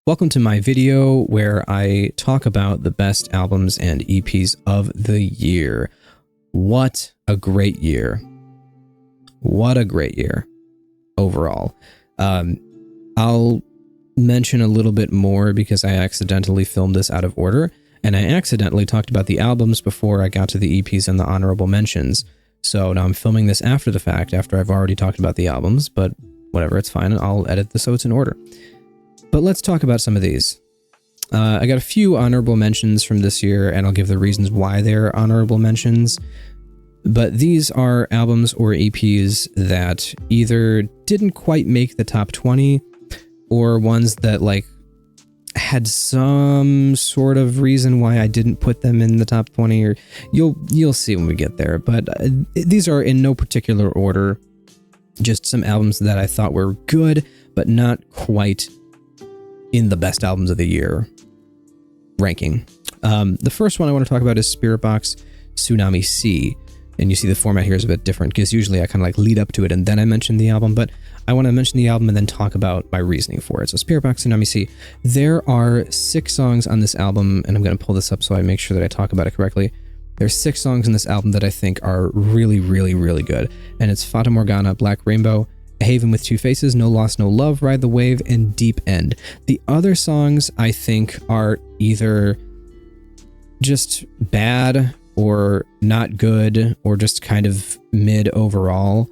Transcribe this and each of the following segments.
Welcome to my video where I talk about the best albums and EPs of the year. What a great year. What a great year overall. I'll mention a little bit more because I accidentally filmed this out of order, and I accidentally talked about the albums before I got to the EPs and the honorable mentions. So now I'm filming this after the fact, after I've already talked about the albums, but whatever, it's fine. I'll edit this so it's in order. But let's talk about some of these. I got a few honorable mentions from this year, and I'll give the reasons why they're honorable mentions. But these are albums or EPs that either didn't quite make the top 20, or ones that had some sort of reason why I didn't put them in the top 20, or you'll see when we get there. But these are in no particular order, just some albums that I thought were good, but not quite in the best albums of the year ranking. The first one I want to talk about is Spiritbox Tsunami Sea. And you see the format here is a bit different because usually I kind of lead up to it and then I mention the album, but I want to mention the album and then talk about my reasoning for it. So Spiritbox Tsunami Sea. There are 6 songs on this album, and I'm going to pull this up so I make sure that I talk about it correctly. There's 6 songs in this album that I think are really, really, really good. And it's Fata Morgana, Black Rainbow, A Haven with Two Faces, No Loss, No Love, Ride the Wave, and Deep End. The other songs I think are either just bad or not good or just kind of mid overall.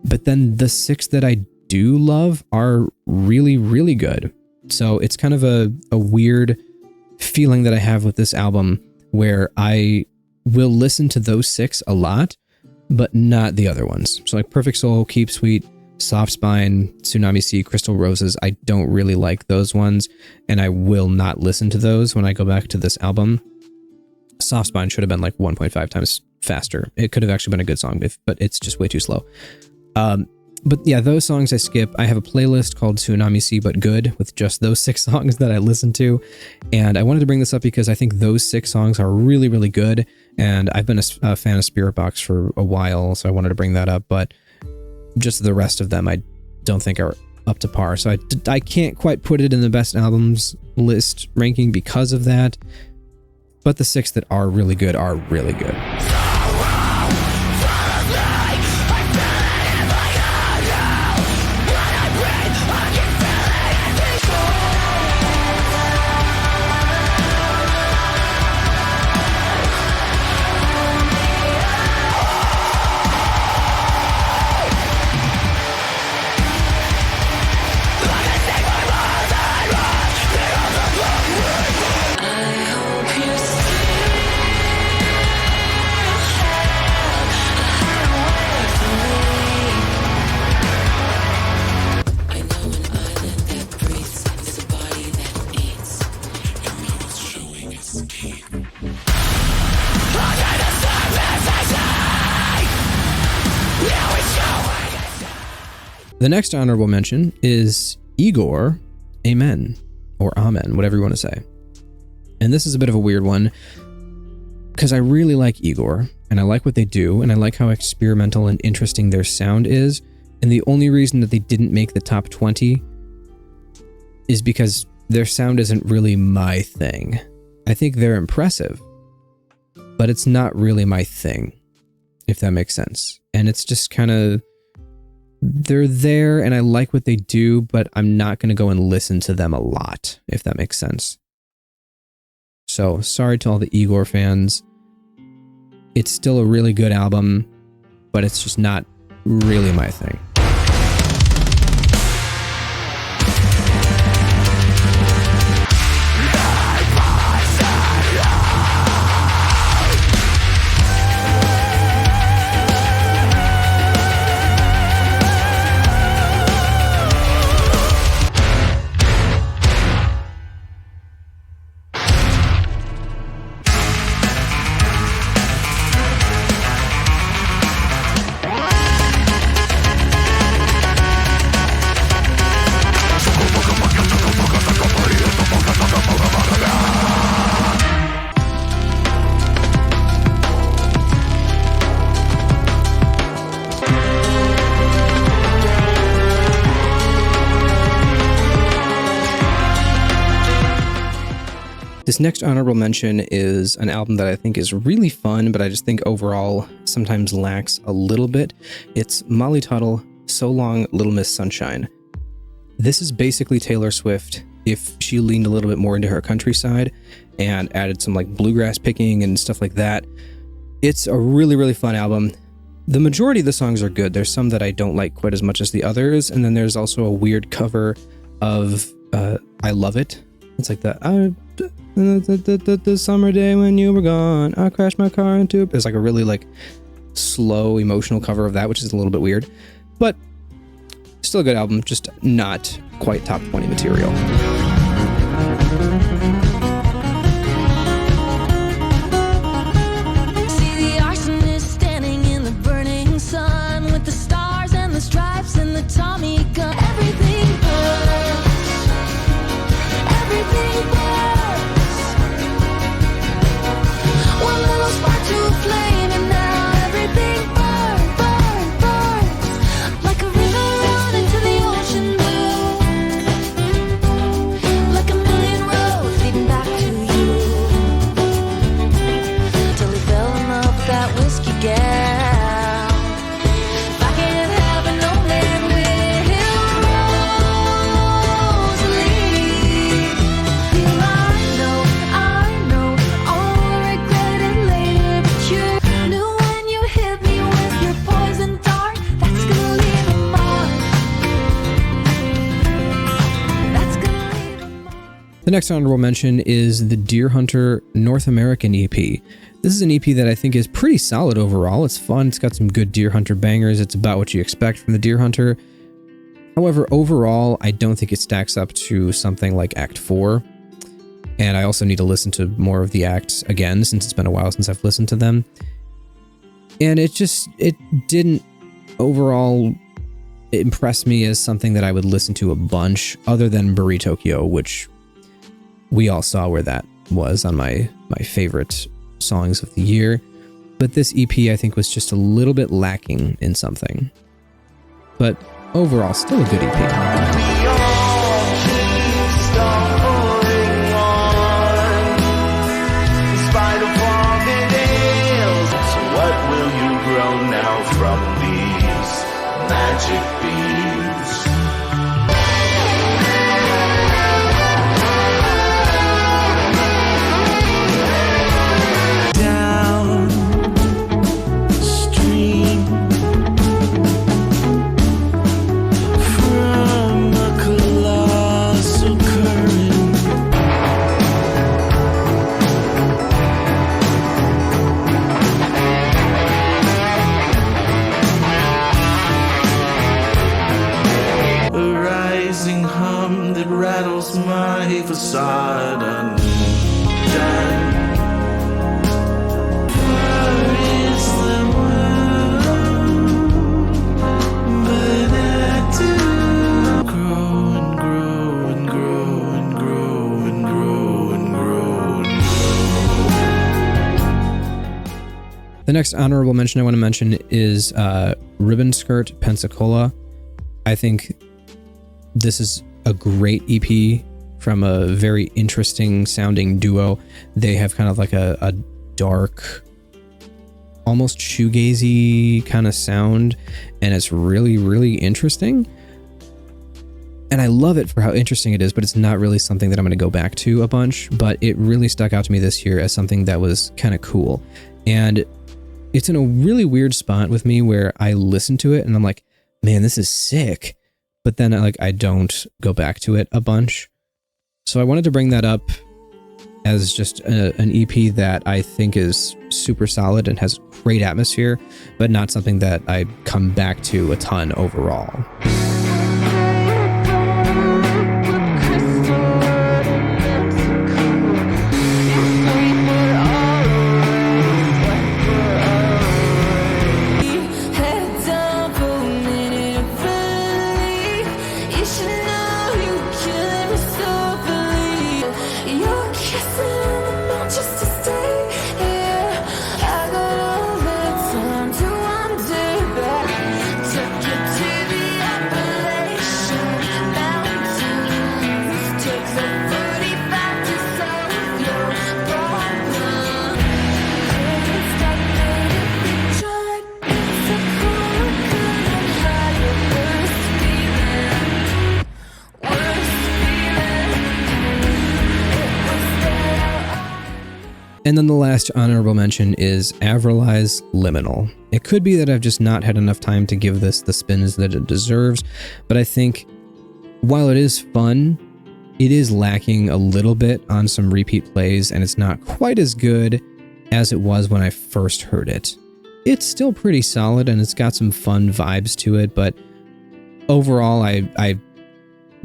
But then the 6 that I do love are really, really good. So it's kind of a weird feeling that I have with this album where I will listen to those 6 a lot, but not the other ones. So Perfect Soul, Keep Sweet, Soft Spine, Tsunami Sea, Crystal Roses, I don't really like those ones, and I will not listen to those when I go back to this album. Soft Spine should have been 1.5 times faster. It could have actually been a good song, but it's just way too slow. But yeah, those songs I skip. I have a playlist called Tsunami Sea But Good with just those 6 songs that I listen to. And I wanted to bring this up because I think those 6 songs are really, really good. And I've been a fan of Spiritbox for a while, so I wanted to bring that up. But just the rest of them I don't think are up to par. So I can't quite put it in the best albums list ranking because of that. But the 6 that are really good are really good. The next honorable mention is Igor, Amen, or Amen, whatever you want to say. And this is a bit of a weird one, because I really like Igor, and I like what they do, and I like how experimental and interesting their sound is, and the only reason that they didn't make the top 20 is because their sound isn't really my thing. I think they're impressive, but it's not really my thing, if that makes sense. And it's just kind of, they're there and I like what they do, but I'm not going to go and listen to them a lot, if that makes sense. So sorry to all the Igor fans. It's still a really good album, but it's just not really my thing. This next honorable mention is an album that I think is really fun, but I just think overall sometimes lacks a little bit. It's Molly Tuttle, So Long, Little Miss Sunshine. This is basically Taylor Swift if she leaned a little bit more into her countryside and added some like bluegrass picking and stuff like that. It's a really, really fun album. The majority of the songs are good. There's some that I don't like quite as much as the others, and then there's also a weird cover of I Love It. It's like the summer day when you were gone, I crashed my car into... There's like a really like slow, emotional cover of that, which is a little bit weird, but still a good album, just not quite top 20 material. See the arsonist standing in the burning sun with the stars and the stripes and the Tommy gun. Everything burns. Everything burns. One little spark to a flame and now everything burns. Like a river running to the ocean blue. Like a million roads leading back to you. Till he fell in love with that whiskey gal. If I can't have an old man with him, Rosalie. I know, I'll regret it later, but you knew when you hit me with your poison dart, that's gonna leave a mark. That's gonna leave a mark. The next honorable mention is the Deer Hunter North American EP. This is an EP that I think is pretty solid overall. It's fun. It's got some good Deer Hunter bangers. It's about what you expect from the Deer Hunter. However, overall, I don't think it stacks up to something like Act 4. And I also need to listen to more of the acts again, since it's been a while since I've listened to them. And it didn't overall impress me as something that I would listen to a bunch, other than Buri Tokyo, which we all saw where that was on my favorite songs of the year. But this EP, I think, was just a little bit lacking in something. But overall, still a good EP. We all keep stumbling on, in spite of all the nails. So what will you grow now from these magic beads? Downstream from a colossal current, a rising hum that rattles my facade undone. Far is the world, but I do grow and grow and grow and grow and grow and grow and grow. The next honorable mention I want to mention is Ribbon Skirt Pensacola. I think this is a great EP from a very interesting sounding duo. They have kind of like a dark, almost shoegazy kind of sound, and it's really, really interesting. And I love it for how interesting it is, but it's not really something that I'm going to go back to a bunch, but it really stuck out to me this year as something that was kind of cool. And it's in a really weird spot with me where I listen to it and I'm like, man, this is sick. But then I don't go back to it a bunch. So I wanted to bring that up as just an EP that I think is super solid and has great atmosphere, but not something that I come back to a ton overall. Head down for a minute, really. You should know you killing me softly. You're kissing on the mouth just to stay here. I got all the time to wander back. Took you to the And then the last honorable mention is Avrilai's Liminal. It could be that I've just not had enough time to give this the spins that it deserves, but I think while it is fun, it is lacking a little bit on some repeat plays, and it's not quite as good as it was when I first heard it. It's still pretty solid, and it's got some fun vibes to it, but overall, I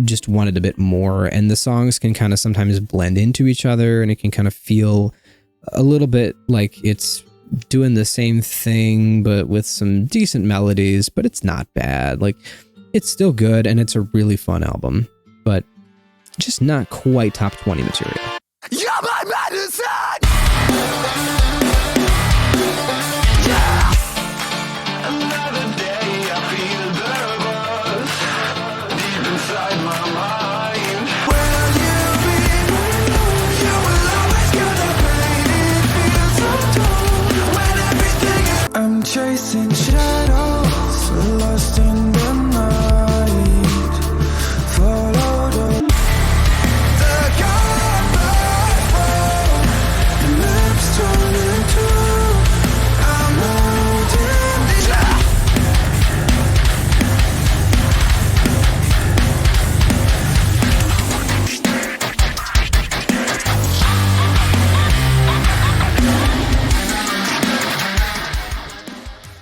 just wanted a bit more, and the songs can kind of sometimes blend into each other, and it can kind of feel a little bit like it's doing the same thing, but with some decent melodies, but it's not bad. Like, it's still good, and it's a really fun album, but just not quite top 20 material. You're my medicine! Yeah! Another day I feel better, but deep inside my mind. Will you be mine? You will always gonna make it feel so true. When everything is I'm chasing shadows, lost in the night. Follow the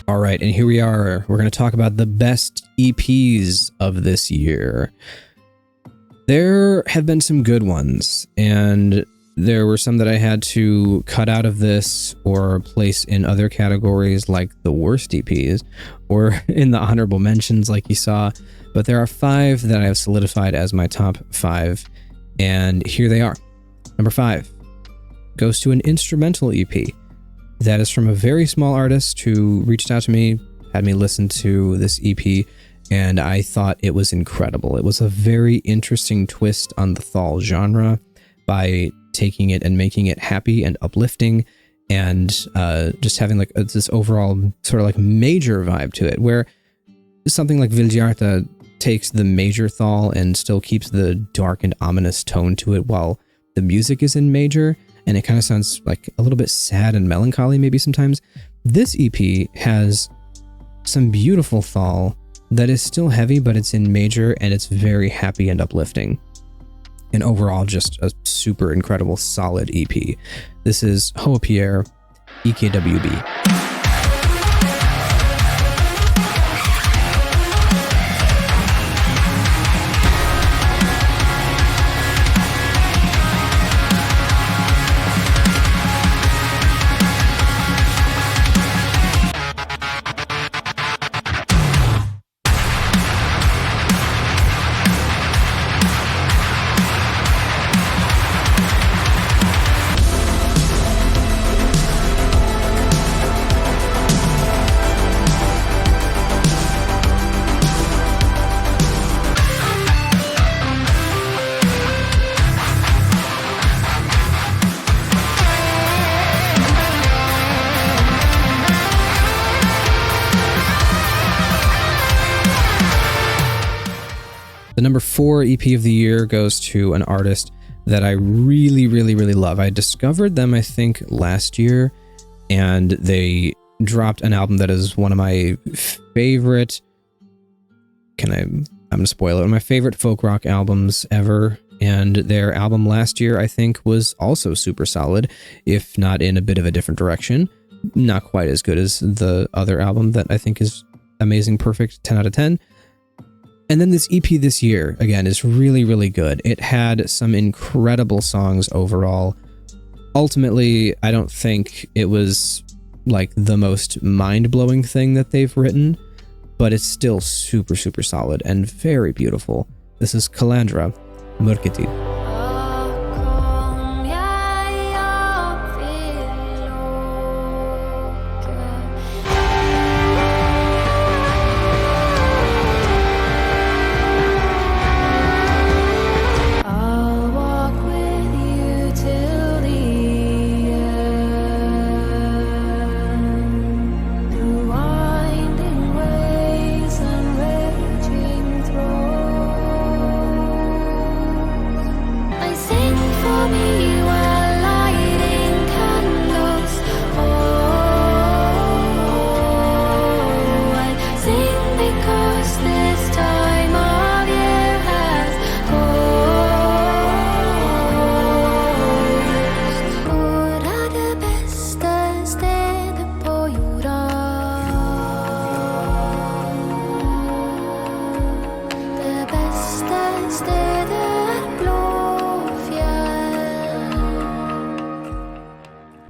All right, and here we are. We're going to talk about the best EPs of this year. There have been some good ones, and there were some that I had to cut out of this or place in other categories like the worst EPs or in the honorable mentions like you saw. But there are 5 that I have solidified as my top 5, and here they are. Number 5 goes to an instrumental EP. That is from a very small artist who reached out to me, had me listen to this EP, and I thought it was incredible. It was a very interesting twist on the Thal genre by taking it and making it happy and uplifting, and just having like this overall sort of like major vibe to it, where something like Viljarta takes the major Thal and still keeps the dark and ominous tone to it while the music is in major, and it kind of sounds like a little bit sad and melancholy maybe sometimes. This EP has some beautiful Thal that is still heavy, but it's in major, and it's very happy and uplifting. And overall, just a super incredible, solid EP. This is Hoa Pierre, EKWB. The number 4 EP of the year goes to an artist that I really, really, really love. I discovered them, I think, last year, and they dropped an album that is one of my favorite... I'm going to spoil it. One of my favorite folk rock albums ever, and their album last year, I think, was also super solid, if not in a bit of a different direction. Not quite as good as the other album that I think is amazing, perfect, 10 out of 10. And then this EP this year, again, is really, really good. It had some incredible songs overall. Ultimately, I don't think it was like the most mind-blowing thing that they've written, but it's still super, super solid and very beautiful. This is Kalandra, Mörketid.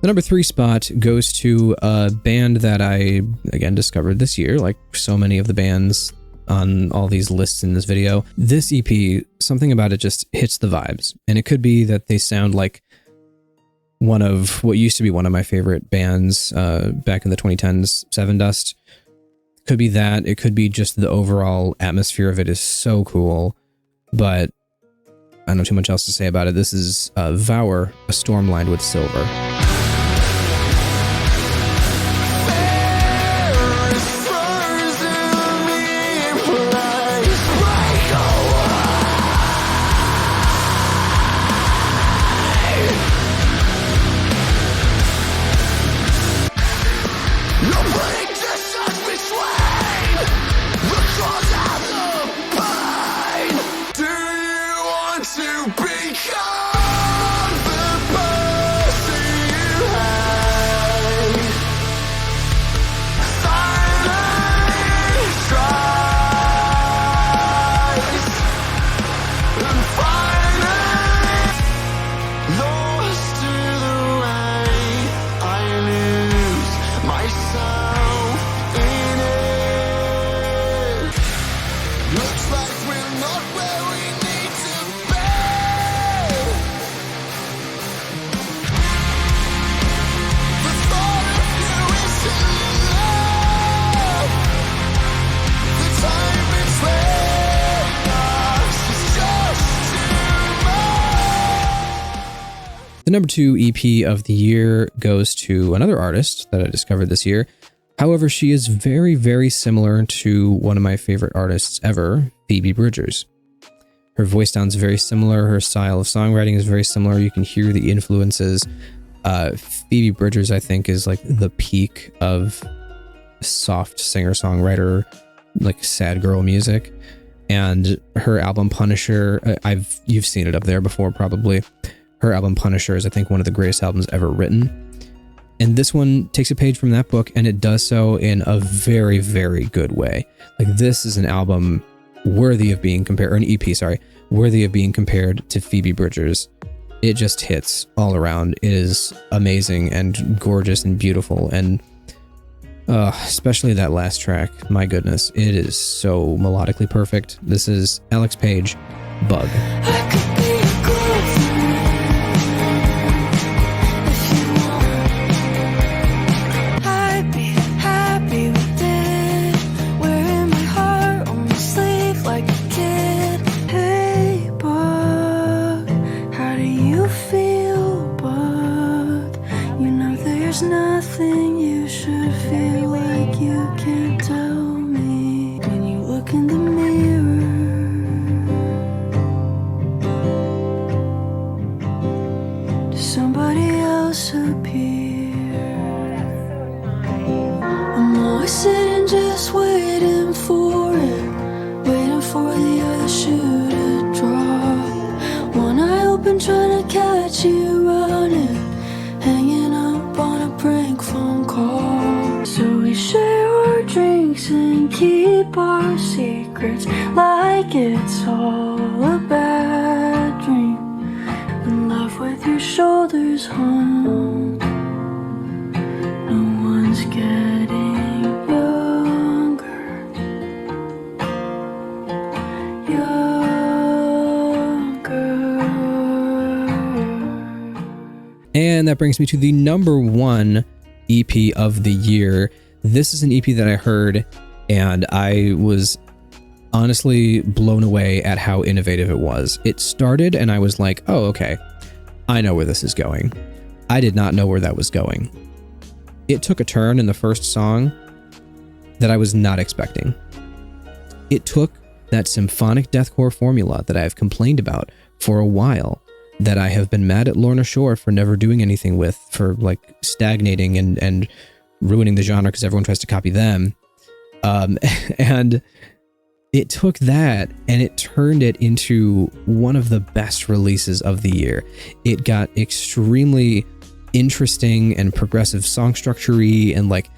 The number 3 spot goes to a band that I, again, discovered this year, like so many of the bands on all these lists in this video. This EP, something about it just hits the vibes. And it could be that they sound like one of what used to be one of my favorite bands back in the 2010s, Seven Dust. Could be that. It could be just the overall atmosphere of it is so cool. But I don't know too much else to say about it. This is Vower, A Storm Lined with Silver. The number 2 EP of the year goes to another artist that I discovered this year. However, she is very, very similar to one of my favorite artists ever, Phoebe Bridgers. Her voice sounds very similar. Her style of songwriting is very similar. You can hear the influences. Phoebe Bridgers, I think, is like the peak of soft singer-songwriter, like sad girl music. And her album Punisher, you've seen it up there before probably. Her album Punisher is, I think, one of the greatest albums ever written. And this one takes a page from that book, and it does so in a very, very good way. Like, this is an album worthy of being compared, or an EP, sorry, worthy of being compared to Phoebe Bridgers. It just hits all around. It is amazing and gorgeous and beautiful, and especially that last track. My goodness, it is so melodically perfect. This is Alex Page, Bug. I could be a girlfriend if you want. I'd be happy with it. Wearing my heart on my sleeve like a kid. Hey, bug, how do you feel, bug? You know there's nothing you should feel like you can't tell me when you look in the mirror. Somebody else appear. I'm always sitting just waiting for it, waiting for the other shoe to drop. One eye open trying to catch you running, hanging up on a prank phone call. So we share our drinks and keep our secrets like it's all a bad dream. In love with your shoulders home. No one's getting younger. Younger. And that brings me to the number 1 EP of the year. This is an EP that I heard, and I was honestly blown away at how innovative it was. It started and I was like, oh, okay, I know where this is going. I did not know where that was going. It took a turn in the first song that I was not expecting. It took that symphonic deathcore formula that I have complained about for a while, that I have been mad at Lorna Shore for never doing anything with, for like stagnating and ruining the genre because everyone tries to copy them. And it took that and it turned it into one of the best releases of the year. It got extremely interesting and progressive song structure-y, and like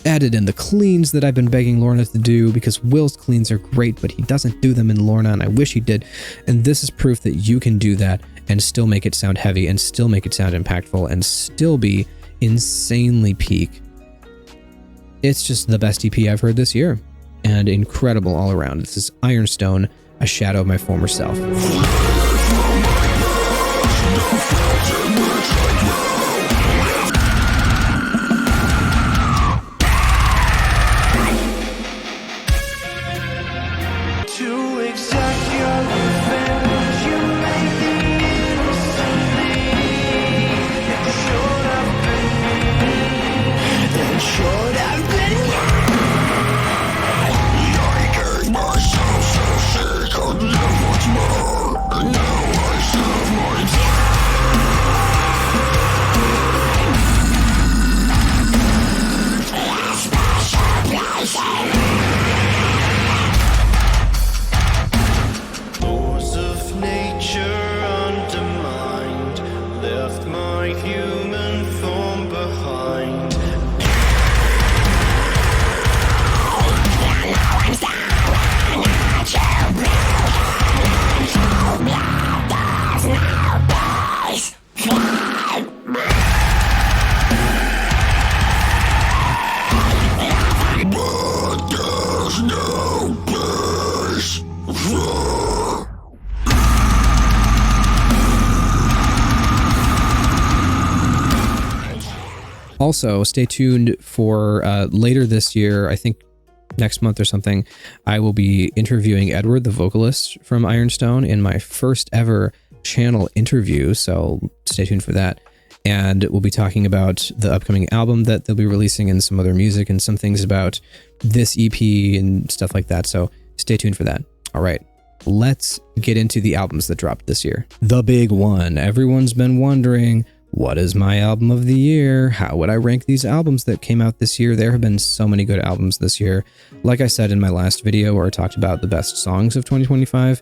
added in the cleans that I've been begging Lorna to do, because Will's cleans are great, but he doesn't do them in Lorna, and I wish he did. And this is proof that you can do that and still make it sound heavy and still make it sound impactful and still be insanely peak. It's just the best EP I've heard this year, and incredible all around. This is Ironstone, A Shadow of My Former Self. To exact your revenge, you made the innocent leave. It should have been me. Then should have been I gave myself so sick, I'd live once more. And now I serve my laws of nature undermined, left my human form behind. But there's no place for Also, stay tuned for later this year, I think next month or something, I will be interviewing Edward, the vocalist from Ironstone, in my first ever channel interview, so stay tuned for that. And we'll be talking about the upcoming album that they'll be releasing and some other music and some things about this EP and stuff like that, so stay tuned for that. All right, let's get into the albums that dropped this year. The big one. Everyone's been wondering, what is my album of the year? How would I rank these albums that came out this year? There have been so many good albums this year. Like I said in my last video where I talked about the best songs of 2025,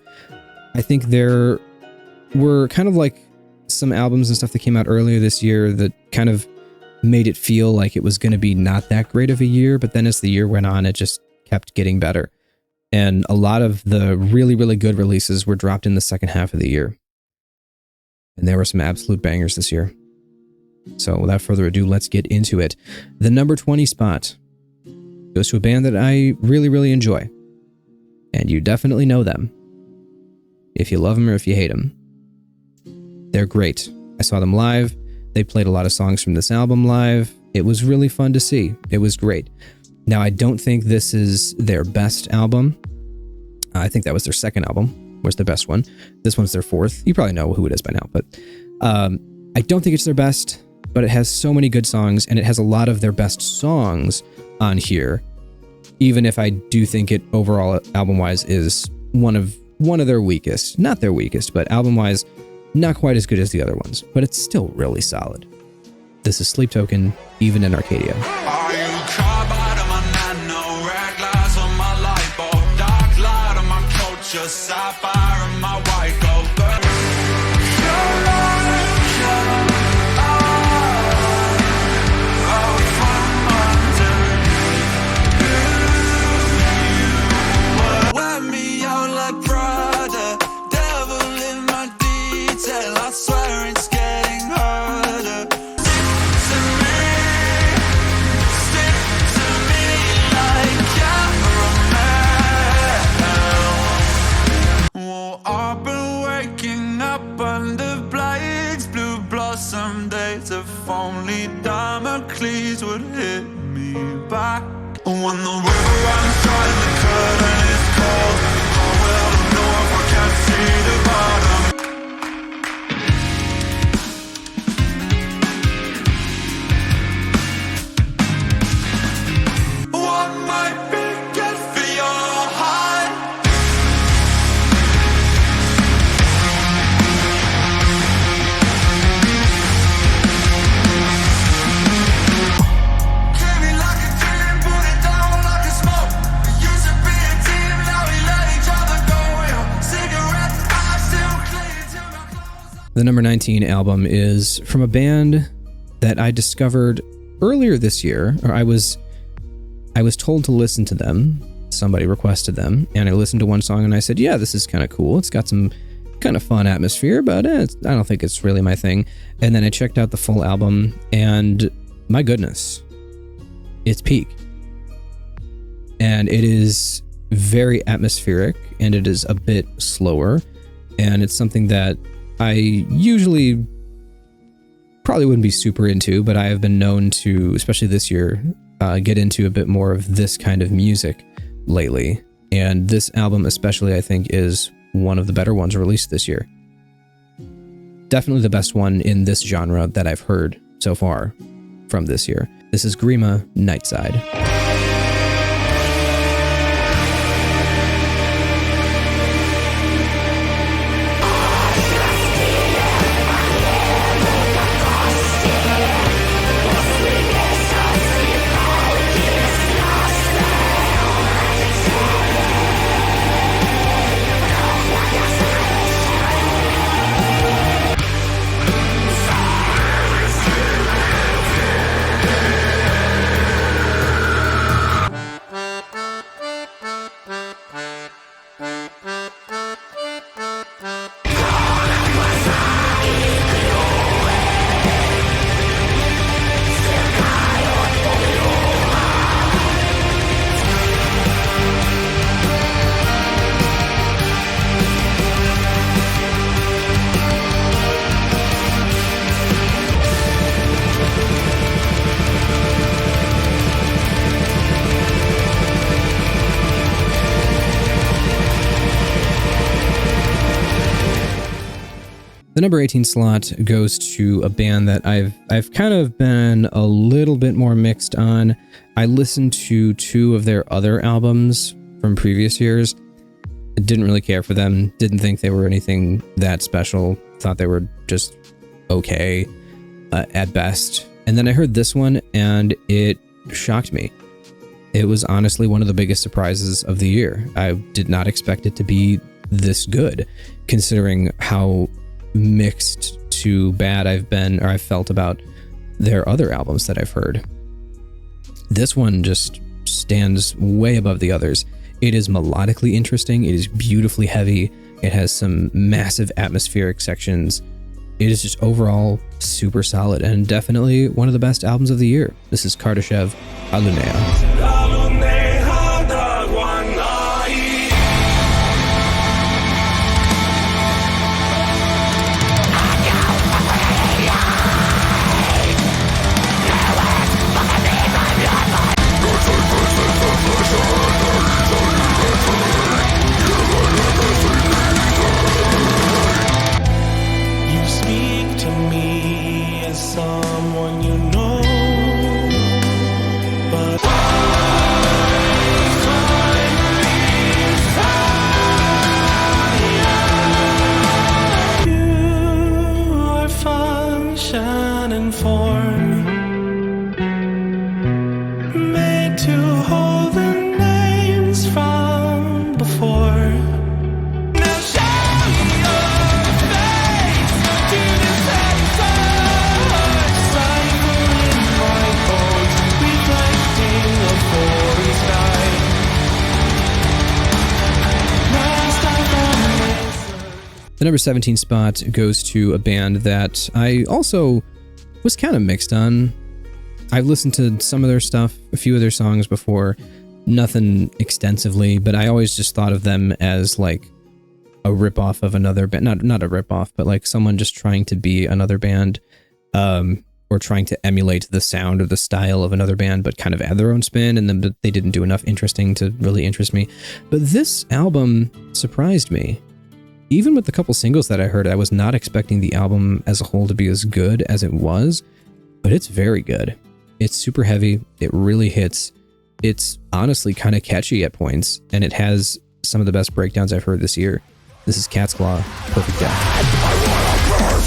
I think there were kind of like some albums and stuff that came out earlier this year that kind of made it feel like it was going to be not that great of a year, but then as the year went on, it just kept getting better. And a lot of the really, really good releases were dropped in the second half of the year. And there were some absolute bangers this year. So without further ado, let's get into it. The number 20 spot goes to a band that I really, really enjoy. And you definitely know them. If you love them or if you hate them. They're great. I saw them live. They played a lot of songs from this album live. It was really fun to see. It was great. Now, I don't think this is their best album. I think that was their second album, was their best one. This one's their fourth. You probably know who it is by now, but I don't think it's their best, but it has so many good songs, and it has a lot of their best songs on here, even if I do think it overall, album-wise, is one of their weakest. Not their weakest, but album-wise, not quite as good as the other ones, but it's still really solid. This is Sleep Token, Even in Arcadia. Are you carbide on my nano, red glass on my light bulb, dark light on my culture, sapphire on my white gold. Wear me out like Prada, devil in my detail, I swear it's getting harder. Stick to me like caramel. Oh, I've been waking up under blades, blue blossom days. If only Damocles would hit me back. When the river runs dry and the curtain is cold, how will I know if I can't see the bottom? What might be good for your heart? Treat me like a dream, put it down like a smoke. We used to be a team, now we let each other go. Cigarettes, I still cling to my clothes. The number 19 album is from a band that I discovered earlier this year, or I was told to listen to them. Somebody requested them, and I listened to one song and I said, yeah, this is kind of cool. It's got some kind of fun atmosphere, but I don't think it's really my thing. And then I checked out the full album, and my goodness, it's peak. And it is very atmospheric, and it is a bit slower, and it's something that I usually probably wouldn't be super into, but I have been known to, especially this year, get into a bit more of this kind of music lately. And this album especially, I think, is one of the better ones released this year. Definitely the best one in this genre that I've heard so far from this year. This is Grima, Nightside. The number 18 slot goes to a band that I've kind of been a little bit more mixed on. I listened to 2 of their other albums from previous years. I didn't really care for them. Didn't think they were anything that special. Thought they were just okay at best. And then I heard this one, and it shocked me. It was honestly one of the biggest surprises of the year. I did not expect it to be this good, considering how mixed to bad I've felt about their other albums that I've heard. This one just stands way above the others. It is melodically interesting. It is beautifully heavy. It has some massive atmospheric sections. It is just overall super solid and definitely one of the best albums of the year. This is Kardashev, Alunea. You speak to me as someone you know, but you are function and form, made to hold the names from before. Now show your face to the sunset, cycling my bones, reflecting a foreign sky. Last I found The number 17 spot goes to a band that I also was kind of mixed on. I've listened to some of their stuff, a few of their songs before, nothing extensively, but I always just thought of them as like a ripoff of another band. Not a ripoff, but like someone just trying to be another band, or trying to emulate the sound or the style of another band, but kind of add their own spin, and then they didn't do enough interesting to really interest me. But this album surprised me. Even with the couple singles that I heard, I was not expecting the album as a whole to be as good as it was, but it's very good. It's super heavy. It really hits. It's honestly kind of catchy at points, and it has some of the best breakdowns I've heard this year. This is Cat's Claw, Perfect Death.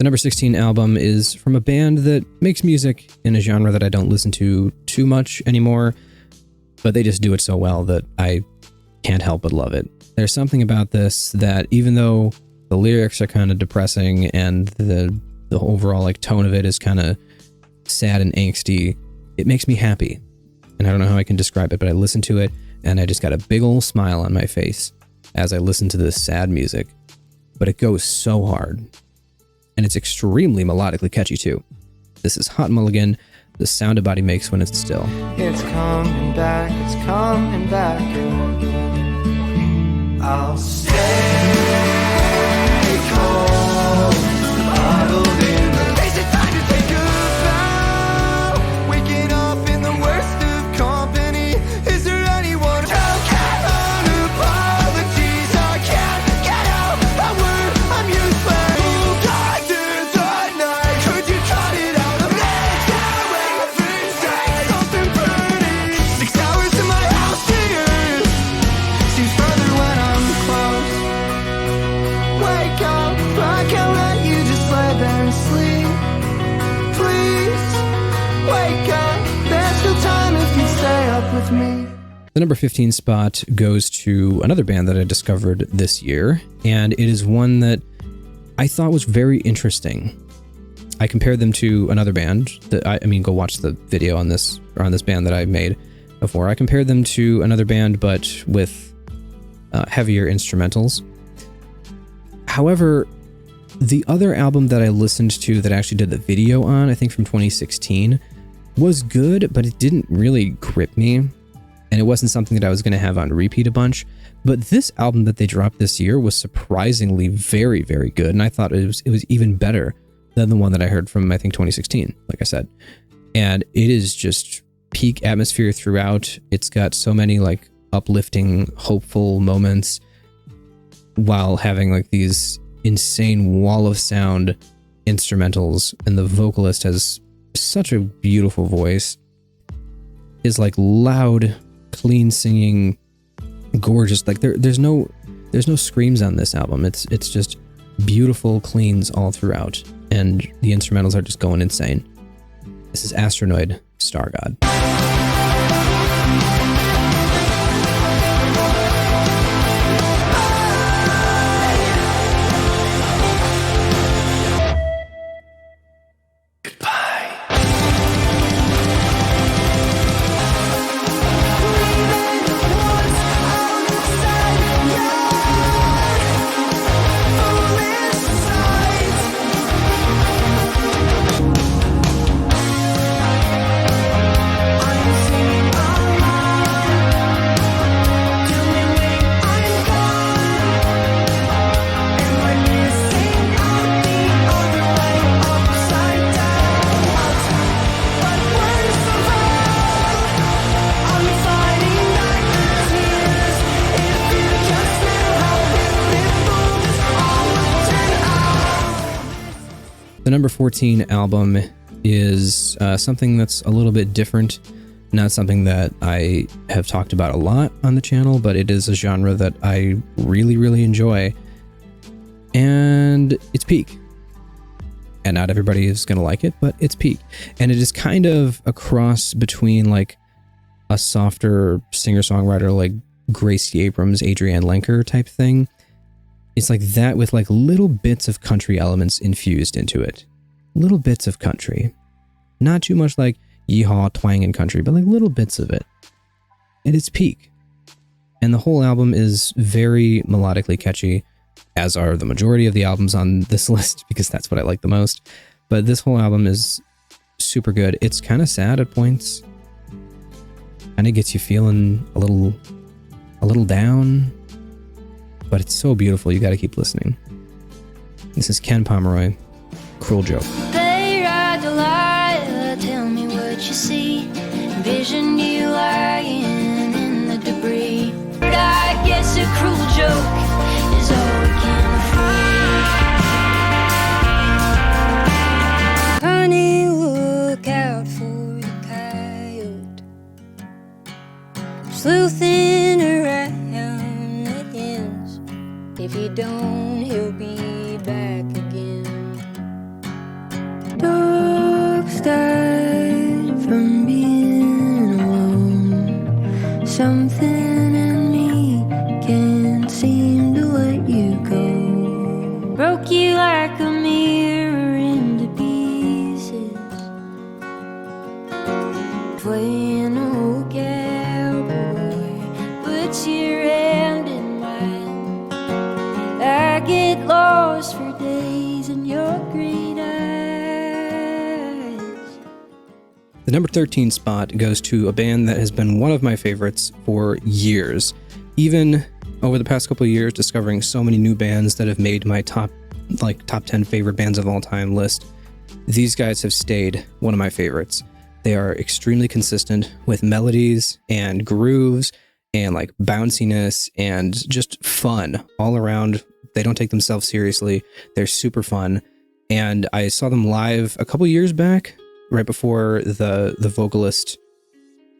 The number 16 album is from a band that makes music in a genre that I don't listen to too much anymore, but they just do it so well that I can't help but love it. There's something about this that, even though the lyrics are kind of depressing and the overall like tone of it is kind of sad and angsty, it makes me happy. And I don't know how I can describe it, but I listen to it and I just got a big old smile on my face as I listen to this sad music. But it goes so hard. And it's extremely melodically catchy too. This is Hot Mulligan, the sound a body makes when it's still. It's coming back again. I'll stay cold, bottled in the Is it time to take a bow? Waking up in the worst of company. Is there anyone who can on apologies? I can't get out that word, I'm useless. Who died in the night? Could you cut it out? I'm having sex, something pretty. 6 hours to my house here. Seems further when I'm close. Wake up, I can't let you just lay there and sleep. Please, wake up, there's still time if you stay up with me. The number 15 spot goes to another band that I discovered this year, and it is one that I thought was very interesting. I compared them to another band that I mean, go watch the video on this band that I made before. I compared them to another band, but with heavier instrumentals. However, the other album that I listened to that I actually did the video on, I think from 2016, was good, but it didn't really grip me. And it wasn't something that I was going to have on repeat a bunch. But this album that they dropped this year was surprisingly very, very good. And I thought it was even better than the one that I heard from, I think, 2016, like I said. And it is just peak atmosphere throughout. It's got so many like uplifting, hopeful moments while having like these insane wall of sound instrumentals. And the vocalist has such a beautiful voice. Is like loud, clean singing, gorgeous. Like there's no screams on this album. It's just beautiful cleans all throughout, and the instrumentals are just going insane. This is Astronoid, Star God. The number 14 album is something that's a little bit different. Not something that I have talked about a lot on the channel, but it is a genre that I really, really enjoy. And it's peak. And not everybody is going to like it, but it's peak. And it is kind of a cross between like a softer singer-songwriter like Gracie Abrams, Adrienne Lenker type thing. It's like that with like little bits of country elements infused into it. Little bits of country. Not too much like yeehaw, twang, and country, but like little bits of it. And it's peak. And the whole album is very melodically catchy, as are the majority of the albums on this list, because that's what I like the most. But this whole album is super good. It's kind of sad at points. Kind of gets you feeling a little down. But it's so beautiful, you gotta keep listening. This is Ken Pomeroy, Cruel Joke. They ride the light, tell me what you see. Vision you lying in the debris. I guess a cruel joke is all we can afford. Honey, look out for the coyote, sleuthing around the hills. If you don't, he'll be back again. Dogs died from being alone. Something in me can't seem to let you go. Broke you like a mirror into pieces. Playing old cowboy, put your hand in mine. I get lost for days in your green eyes. The number 13 spot goes to a band that has been one of my favorites for years. Even over the past couple of years, discovering so many new bands that have made my top 10 favorite bands of all time list. These guys have stayed one of my favorites. They are extremely consistent with melodies and grooves and like bounciness and just fun all around. They don't take themselves seriously. They're super fun. And I saw them live a couple years back, right before the vocalist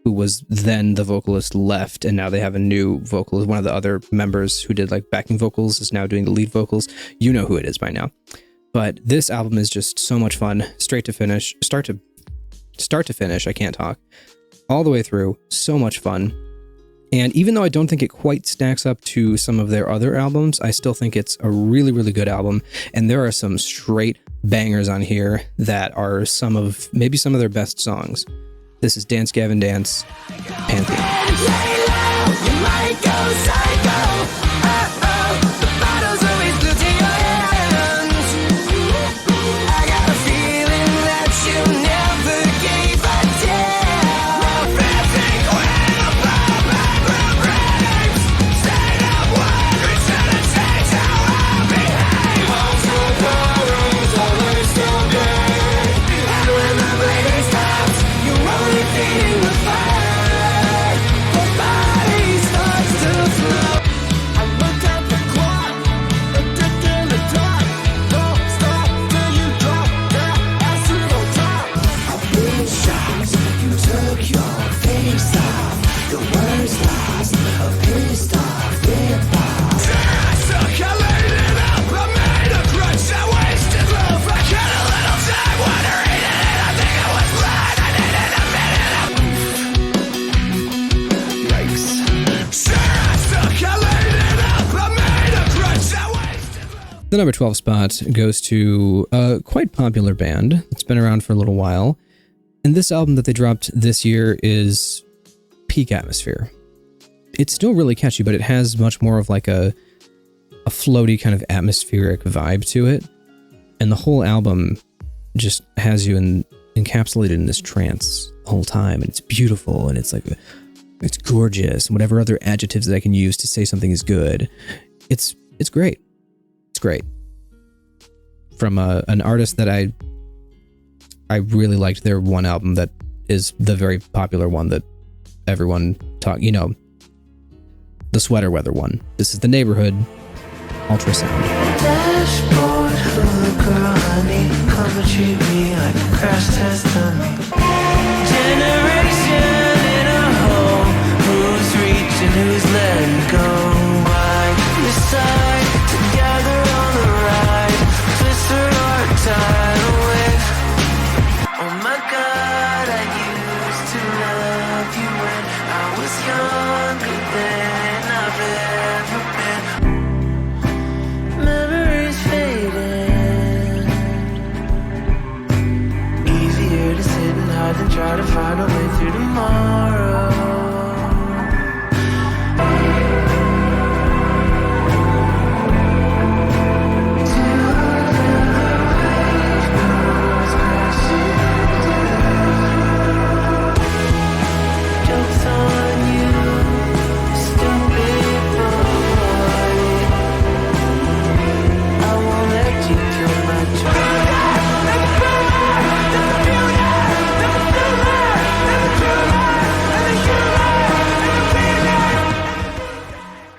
who was then the vocalist left, and now they have a new vocalist. One of the other members who did like backing vocals is now doing the lead vocals. You know who it is by now. But this album is just so much fun, straight to finish, start to finish. I can't talk. All the way through, so much fun. And even though I don't think it quite stacks up to some of their other albums, I still think it's a really, really good album. And there are some straight bangers on here that are maybe some of their best songs. This is Dance Gavin Dance, The number 12 spot goes to a quite popular band. It's been around for a little while. And this album that they dropped this year is Peak Atmosphere. It's still really catchy, but it has much more of like a floaty kind of atmospheric vibe to it. And the whole album just has you encapsulated in this trance the whole time. And it's beautiful, and it's it's gorgeous, and whatever other adjectives that I can use to say something is good. It's great. It's great. From an artist that I really liked their one album that is the very popular one that everyone the sweater weather one. This is The Neighborhood, Ultrasound. Dashboard full of girl honey, come and treat me like a crash test dummy. Generation in a hole, who's reaching, who's letting go? Why decide together on the ride, twist her heart tied away. Oh my God, I used to love you when I was younger than I've ever been. Memories fading, easier to sit and hide than try to find a way through tomorrow. Jokes on you, stupid boy. I won't let you kill my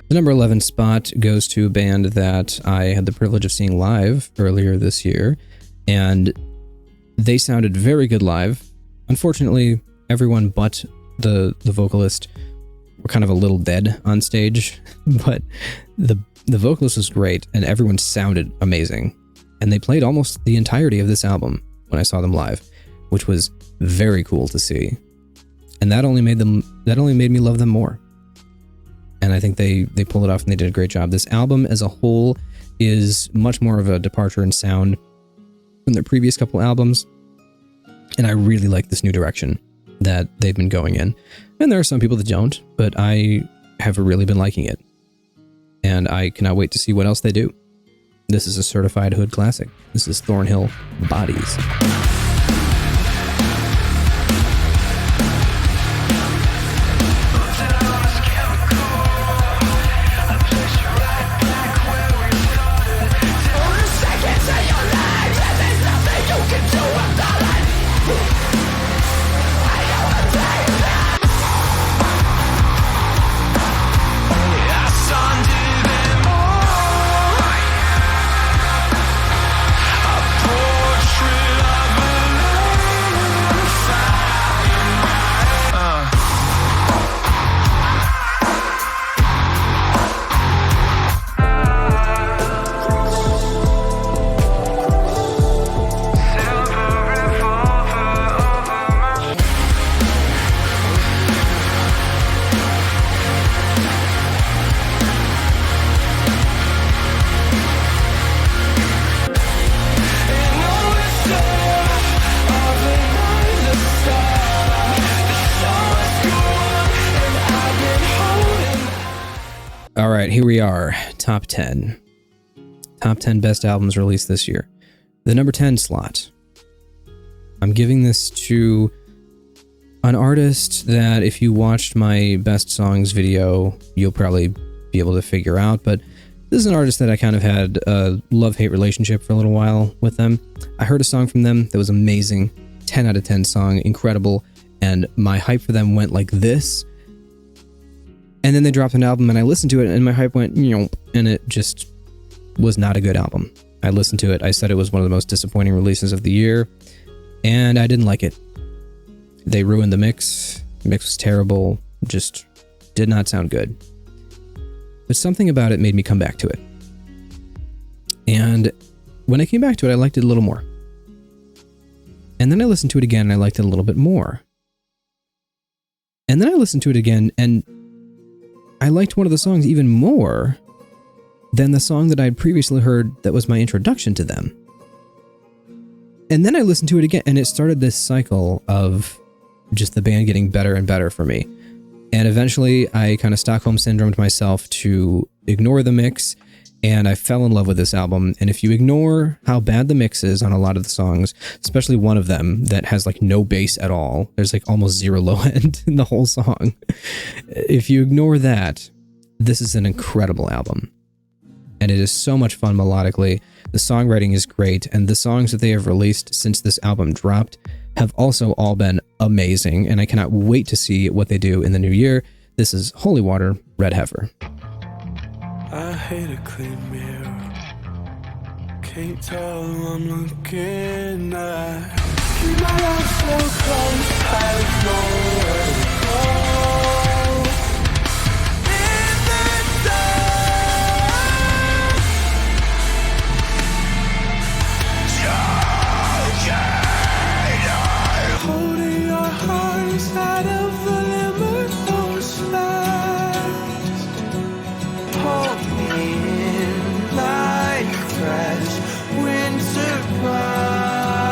The number 11 spot goes to a band that I had the privilege of seeing live earlier this year, and they sounded very good live. Unfortunately, everyone but the vocalist were kind of a little dead on stage, but the vocalist was great, and everyone sounded amazing. And they played almost the entirety of this album. when I saw them live, which was very cool to see. And that only made me love them more. And I think they pulled it off and they did a great job. This album as a whole is much more of a departure in sound from their previous couple albums. And I really like this new direction that they've been going in. And there are some people that don't, but I have really been liking it. And I cannot wait to see what else they do. This is a certified hood classic. This is Thornhill Bodies. All right, here we are. Top 10. Top 10 best albums released this year. The number 10 slot. I'm giving this to an artist that if you watched my best songs video, you'll probably be able to figure out. But this is an artist that I kind of had a love-hate relationship for a little while with them. I heard a song from them that was amazing. 10 out of 10 song, incredible. And my hype for them went like this. And then they dropped an album and I listened to it and my hype went, and it just was not a good album. I listened to it. I said it was one of the most disappointing releases of the year and I didn't like it. They ruined the mix. The mix was terrible. Just did not sound good. But something about it made me come back to it. And when I came back to it, I liked it a little more. And then I listened to it again and I liked it a little bit more. And then I listened to it again and I liked one of the songs even more than the song that I had previously heard that was my introduction to them. And then I listened to it again, and it started this cycle of just the band getting better and better for me. And eventually, I kind of Stockholm syndromed myself to ignore the mix, and I fell in love with this album. And if you ignore how bad the mix is on a lot of the songs, especially one of them that has like no bass at all, there's like almost zero low end in the whole song. If you ignore that, this is an incredible album. And it is so much fun melodically. The songwriting is great, and the songs that they have released since this album dropped have also all been amazing, and I cannot wait to see what they do in the new year. This is Holy Water, Red Heifer. I hate a clean mirror. Can't tell who I'm looking at. Keep my eyes so close, I know where to go. In the dark, holding your heart inside of the limit goes fast. Hold me in like fresh winter wine.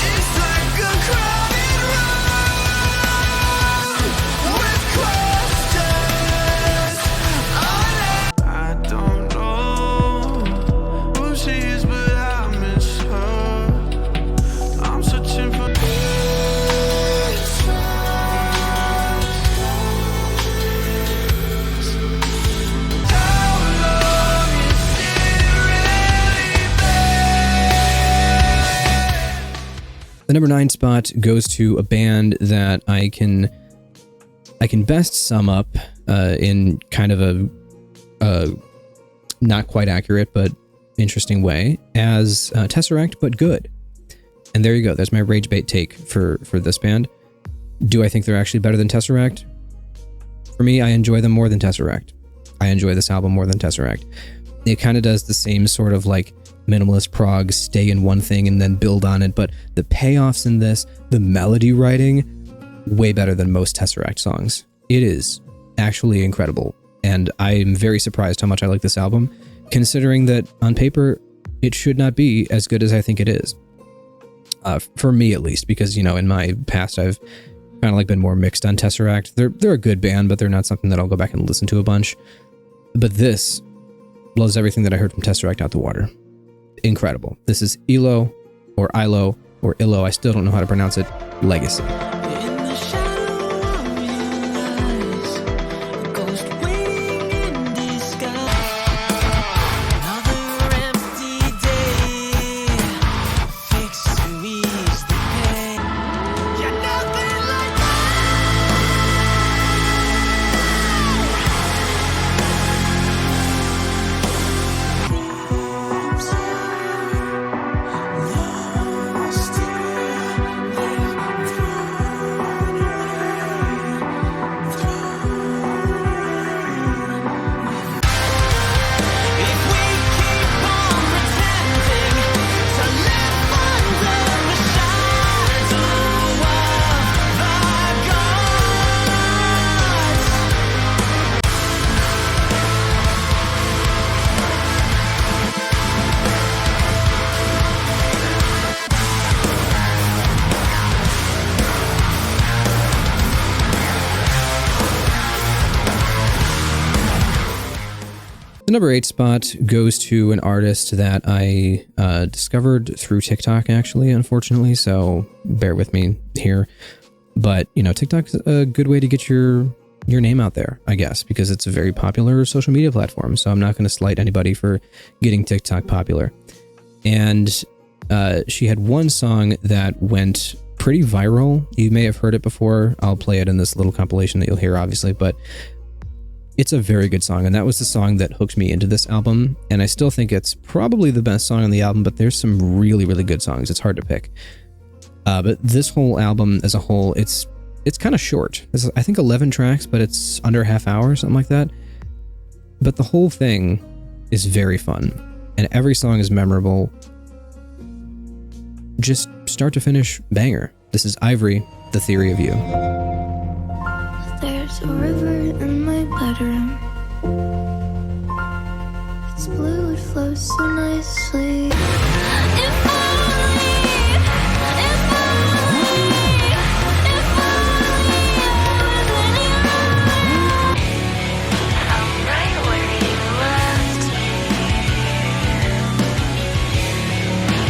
It's like a crowded room with questions on it. I don't know who she is, but I miss her. I'm searching for The number 9 spot goes to a band that I can best sum up in kind of a not quite accurate but interesting way as Tesseract, but good. And there you go. There's my rage bait take for this band. Do I think they're actually better than Tesseract? For me, I enjoy them more than Tesseract. I enjoy this album more than Tesseract. It kind of does the same sort of like minimalist prog, stay in one thing and then build on it, but the payoffs in this, the melody writing, way better than most Tesseract songs. It is actually incredible, and I'm very surprised how much I like this album, considering that on paper it should not be as good as I think it is. For me at least, because, you know, in my past I've kind of like been more mixed on Tesseract. They're a good band, but they're not something that I'll go back and listen to a bunch. But this blows everything that I heard from Tesseract out the water. Incredible. This is Ilo, or Ilo, or Illo, I still don't know how to pronounce it, Legacy. In the shadow of your eyes, a ghost waiting in disguise. Another empty day, fixed to ease the pain. You're nothing like lost if we keep on pretending to live under the shadow of the gods. The number 8 spot goes to an artist that I discovered through TikTok, actually, unfortunately, so bear with me here. But, you know, TikTok's a good way to get your name out there, I guess, because it's a very popular social media platform, so I'm not going to slight anybody for getting TikTok popular. And she had one song that went pretty viral. You may have heard it before. I'll play it in this little compilation that you'll hear, obviously, but it's a very good song, and that was the song that hooked me into this album, and I still think it's probably the best song on the album, but there's some really, really good songs. It's hard to pick. But this whole album as a whole, it's kind of short. It's, I think, 11 tracks, but it's under a half hour, something like that. But the whole thing is very fun, and every song is memorable. Just start to finish, banger. This is Ivory, The Theory of You. There's a river in my bedroom. It's blue, it flows so nicely. If only I'm right where you left me. The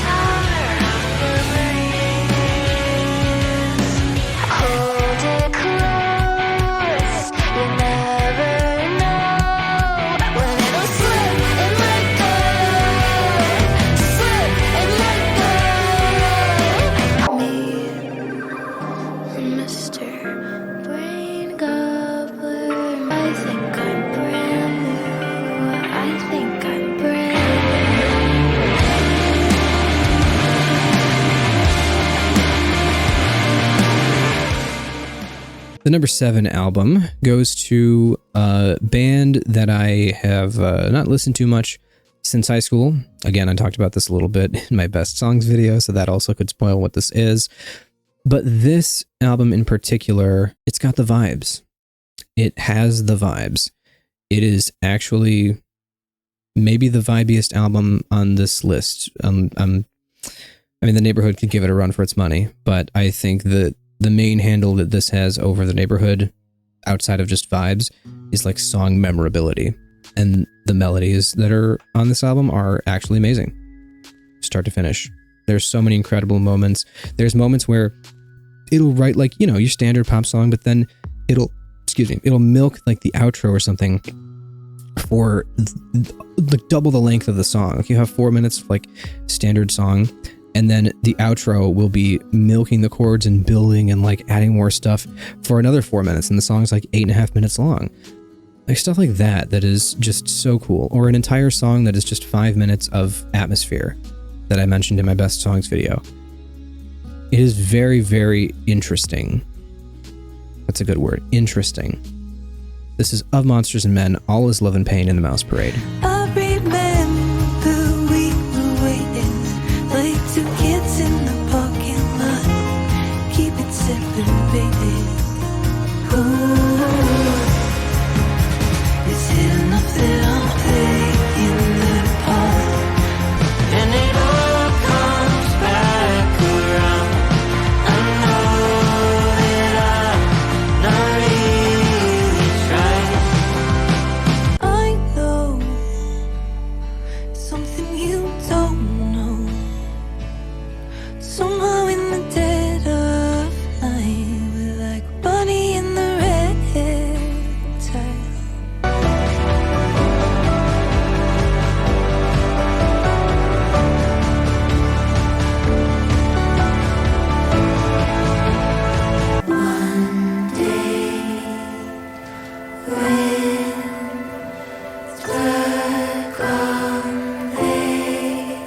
tower of memories. Hold it close. You never know when it'll slip and let go. Slip and let go. Me, Mr. Brain Gobbler. I think I'm brand new. I think I'm brand The number 7 album goes to a band that I have not listened to much since high school. Again, I talked about this a little bit in my best songs video, so that also could spoil what this is. But this album in particular, it's got the vibes. It has the vibes. It is actually maybe the vibiest album on this list. I mean, The Neighborhood could give it a run for its money, but I think that the main handle that this has over The Neighborhood, outside of just vibes, is like song memorability. And the melodies that are on this album are actually amazing, start to finish. There's so many incredible moments. There's moments where it'll write like, you know, your standard pop song, but then it'll milk like the outro or something for like double the length of the song. Like you have 4 minutes of like standard song, and then the outro will be milking the chords and building and like adding more stuff for another 4 minutes, and the song's like 8.5 minutes long. Like stuff like that is just so cool. Or an entire song that is just 5 minutes of atmosphere that I mentioned in my best songs video. It is very, very interesting. That's a good word. Interesting. This is Of Monsters and Men, All Is Love and Pain in the Mouse Parade. I remember we were waiting like two kids in the parking lot. Keep it separated. Ooh, is it enough that I'm playing the part? And it all comes back around. I know that I'm not really trying. I know something you don't know. Somehow in the dead of night, we're like Bunny in the red tide. One day when it's black on day,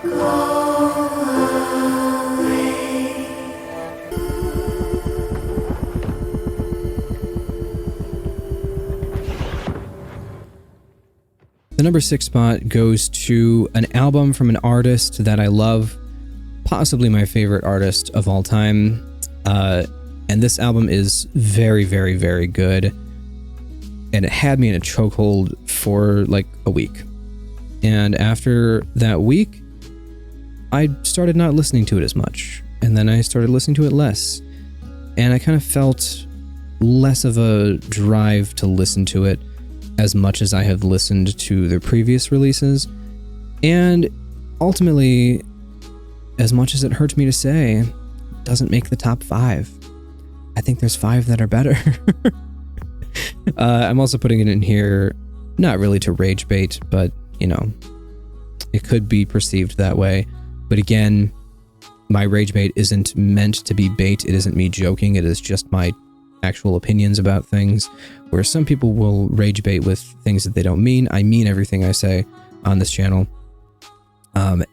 go away. The number 6 spot goes to an album from an artist that I love, possibly my favorite artist of all time. And this album is very, very, very good. And it had me in a chokehold for like a week. And after that week, I started not listening to it as much. And then I started listening to it less. And I kind of felt less of a drive to listen to it as much as I have listened to their previous releases. And ultimately, as much as it hurts me to say, it doesn't make the top 5. I think there's 5 that are better. I'm also putting it in here, not really to rage bait, but, you know, it could be perceived that way. But again, my rage bait isn't meant to be bait. It isn't me joking. It is just my actual opinions about things, where some people will rage bait with things that they don't mean. I mean everything I say on this channel.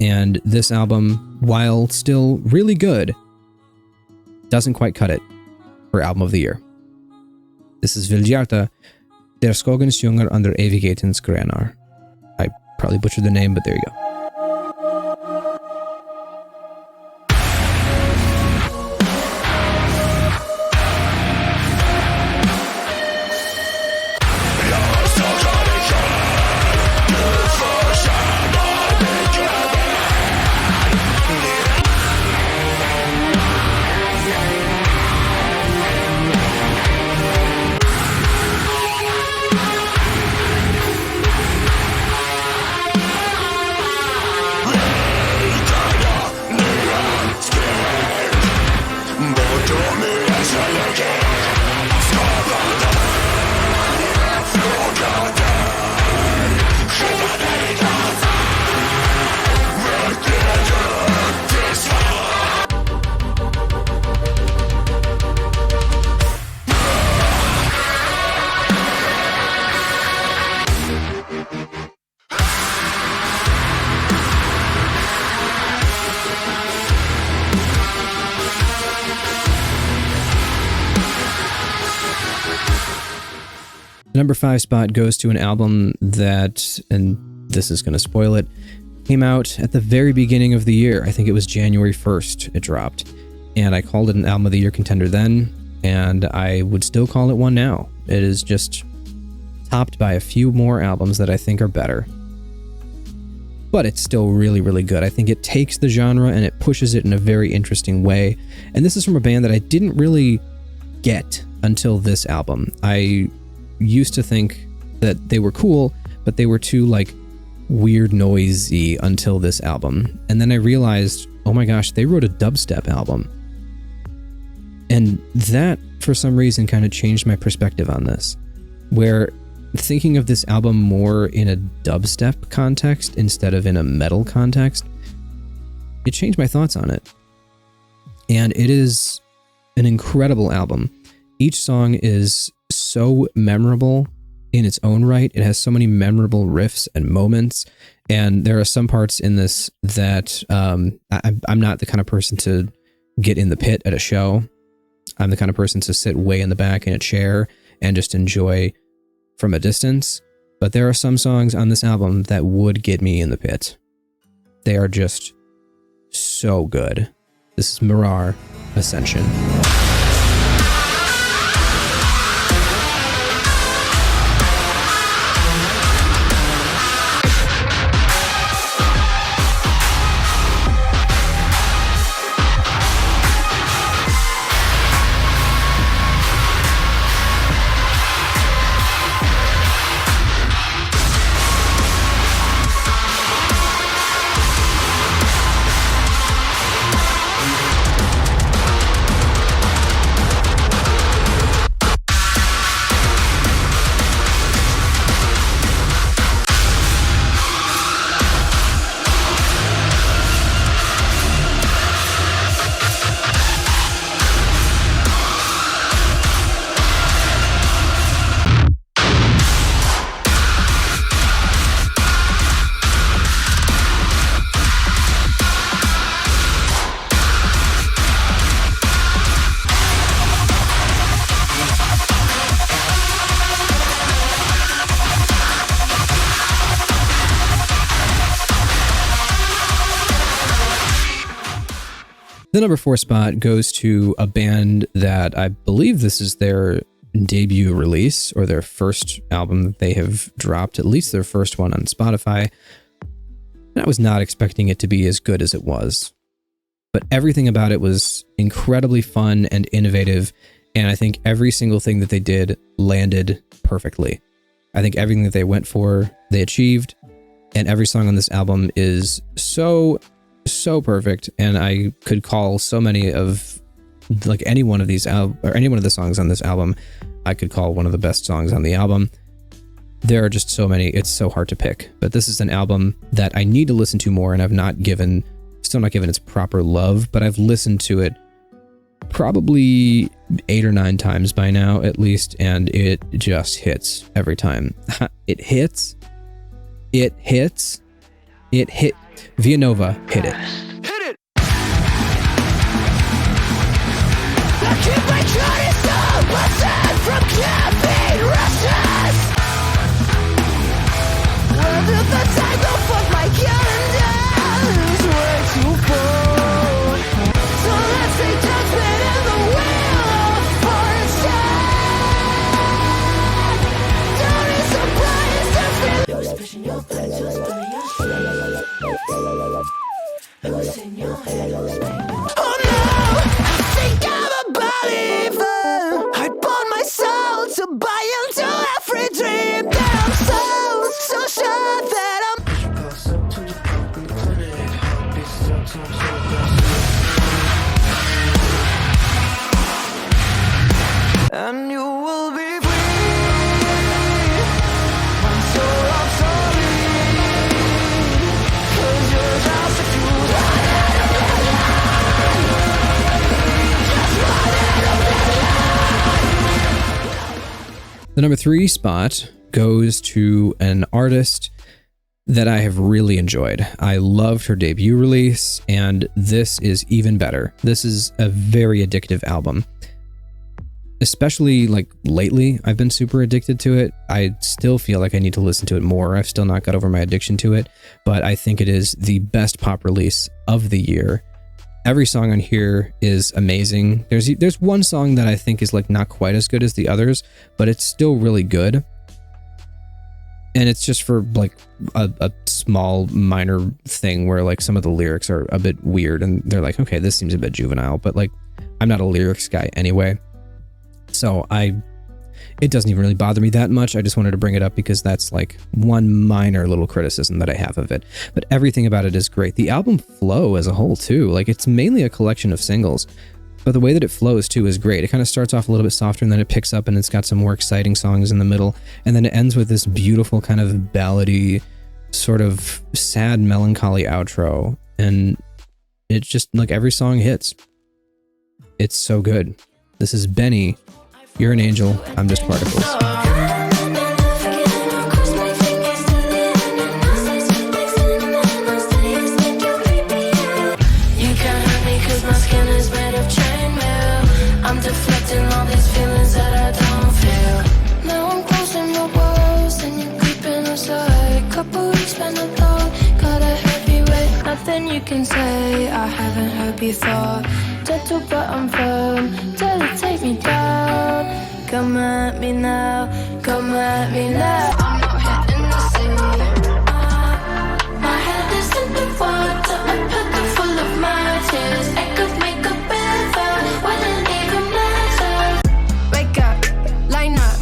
And this album, while still really good, doesn't quite cut it for Album of the Year. This is Viljarta, Der Skogens Junger under Evighetens Grenar. I probably butchered the name, but there you go. The number 5 spot goes to an album that, and this is going to spoil it, came out at the very beginning of the year. I think it was January 1st it dropped. And I called it an Album of the Year contender then, and I would still call it one now. It is just topped by a few more albums that I think are better. But it's still really, really good. I think it takes the genre and it pushes it in a very interesting way. And this is from a band that I didn't really get until this album. I used to think that they were cool, but they were too like weird noisy until this album. And then I realized, oh my gosh, they wrote a dubstep album. And that, for some reason, kind of changed my perspective on this, where thinking of this album more in a dubstep context instead of in a metal context, it changed my thoughts on it. And it is an incredible album. Each song is so memorable in its own right. It has so many memorable riffs and moments. And there are some parts in this that I'm not the kind of person to get in the pit at a show. I'm the kind of person to sit way in the back in a chair and just enjoy from a distance. But there are some songs on this album that would get me in the pit. They are just so good. This is Mirar, Ascension. The number 4 spot goes to a band that I believe this is their debut release, or their first album that they have dropped, at least their first one on Spotify. And I was not expecting it to be as good as it was. But everything about it was incredibly fun and innovative, and I think every single thing that they did landed perfectly. I think everything that they went for, they achieved, and every song on this album is so perfect, and I could call so many of, like, any one of these or any one of the songs on this album, I could call one of the best songs on the album. There are just so many, it's so hard to pick, but this is an album that I need to listen to more, and I've still not given its proper love, but I've listened to it probably 8 or 9 times by now, at least, and it just hits every time. It hit. Villanova hit it. I keep my Chinese soul, listen from caffeine rushes. Where did the time go? Fuck my calendar is way too full. So let's say judgment in the wheel of fortune. Don't be surprised to feel pushing your thoughts just by your oh no, I think I'm a believer. I bought my soul to buy into every dream that I'm so sure that I'm and you will be free. I'm so obsolete, 'cause you're just a fool. The number 3 spot goes to an artist that I have really enjoyed. I loved her debut release, and this is even better. This is a very addictive album. Especially, like, lately, I've been super addicted to it. I still feel like I need to listen to it more. I've still not got over my addiction to it, but I think it is the best pop release of the year. Every song on here is amazing. There's one song that I think is, like, not quite as good as the others, but it's still really good. And it's just for, like, a small minor thing where, like, some of the lyrics are a bit weird, and they're like, okay, this seems a bit juvenile, but, like, I'm not a lyrics guy anyway. So it doesn't even really bother me that much. I just wanted to bring it up because that's, like, one minor little criticism that I have of it. But everything about it is great. The album flow as a whole, too. Like, it's mainly a collection of singles, but the way that it flows, too, is great. It kind of starts off a little bit softer, and then it picks up, and it's got some more exciting songs in the middle, and then it ends with this beautiful kind of ballady, sort of sad, melancholy outro, and it's just, like, every song hits. It's so good. This is Benny. You're an angel, I'm just particles. I'm deflecting all these feelings that I don't feel. hurt before. Gentle but I'm firm, till it take me down. Come at me now, come at me now. I'm not hitting the sea. My head is in the water, a pocket full of my tears. I could make a river, wouldn't even matter. Wake up, line up,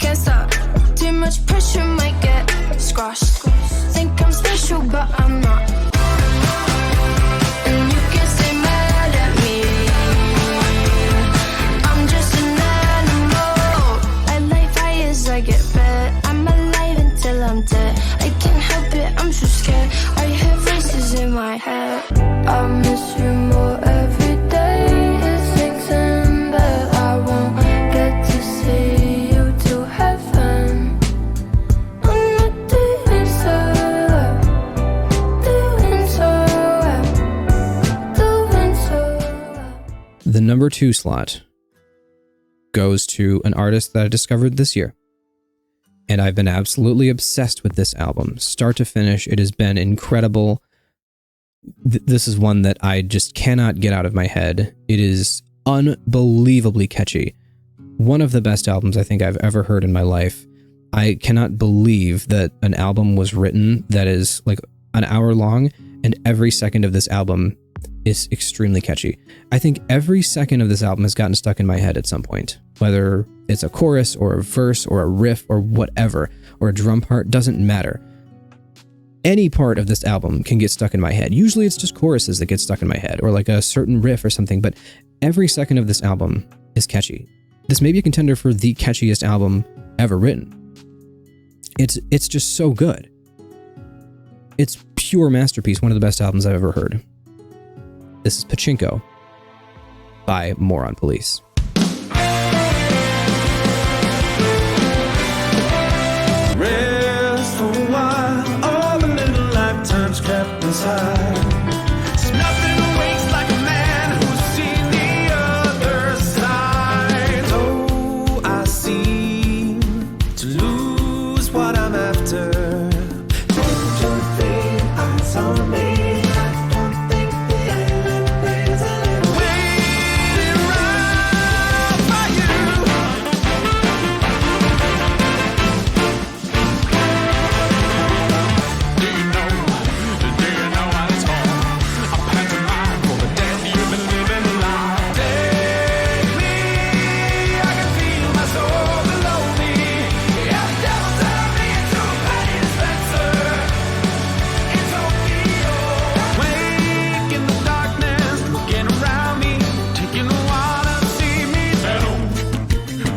can't stop. Too much pressure might get squashed. Think I'm special, but I'm not. And you can stay mad at me. I'm just an animal. I light fires, I get red. I'm alive until I'm dead. I can't help it, I'm so scared. I hear voices in my head. I miss you more every day. It's September, I won't get to see you till heaven. I'm not doing so well, doing so well, doing so well. The number 2 slot goes to an artist that I discovered this year. And I've been absolutely obsessed with this album. Start to finish, it has been incredible. This is one that I just cannot get out of my head. It is unbelievably catchy. One of the best albums I think I've ever heard in my life. I cannot believe that an album was written that is like an hour long, and every second of this album is extremely catchy. I think every second of this album has gotten stuck in my head at some point. Whether it's a chorus or a verse or a riff or whatever, or a drum part, doesn't matter. Any part of this album can get stuck in my head. Usually it's just choruses that get stuck in my head, or like a certain riff or something, but every second of this album is catchy. This may be a contender for the catchiest album ever written. It's just so good. It's pure masterpiece, one of the best albums I've ever heard. This is Pachinko by Moron Police. Rest for a while, all the little lifetimes kept inside. There's nothing wakes like a man who's seen the other side. Oh, I seem to lose what I'm after. Change your big eyes on me. I don't think the end is a little waiting around for you. Do you know what it's all? A pantomime for the death you've been living a lie. Take me, I can feel my soul below me. Yeah, the devil turned me into a penny dispenser in Tokyo. Wake in the darkness, looking around me, taking a while to see me. Hello,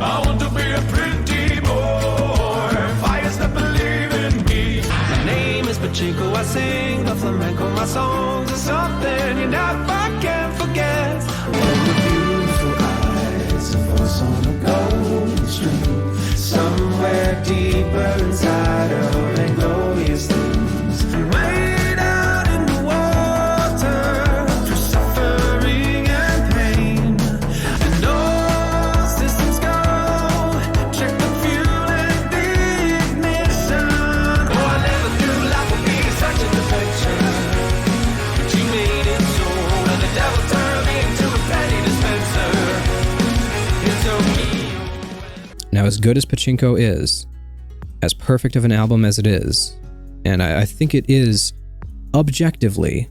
I want to be a pretty boy. Fires that believe in me. My name is Pachinko, I sing the flamenco. My songs are something you never can forget. When the beautiful eyes of us on a golden string, somewhere deeper inside of glorious things. Way down in the water, through suffering and pain. And all systems go. Check the fuel and the ignition. Oh, I never knew life would be such a adventure, but you made it so. And the devil turned me into a penny dispenser. It's okay. Now, as good as Pachinko is, as perfect of an album as it is, and I think it is objectively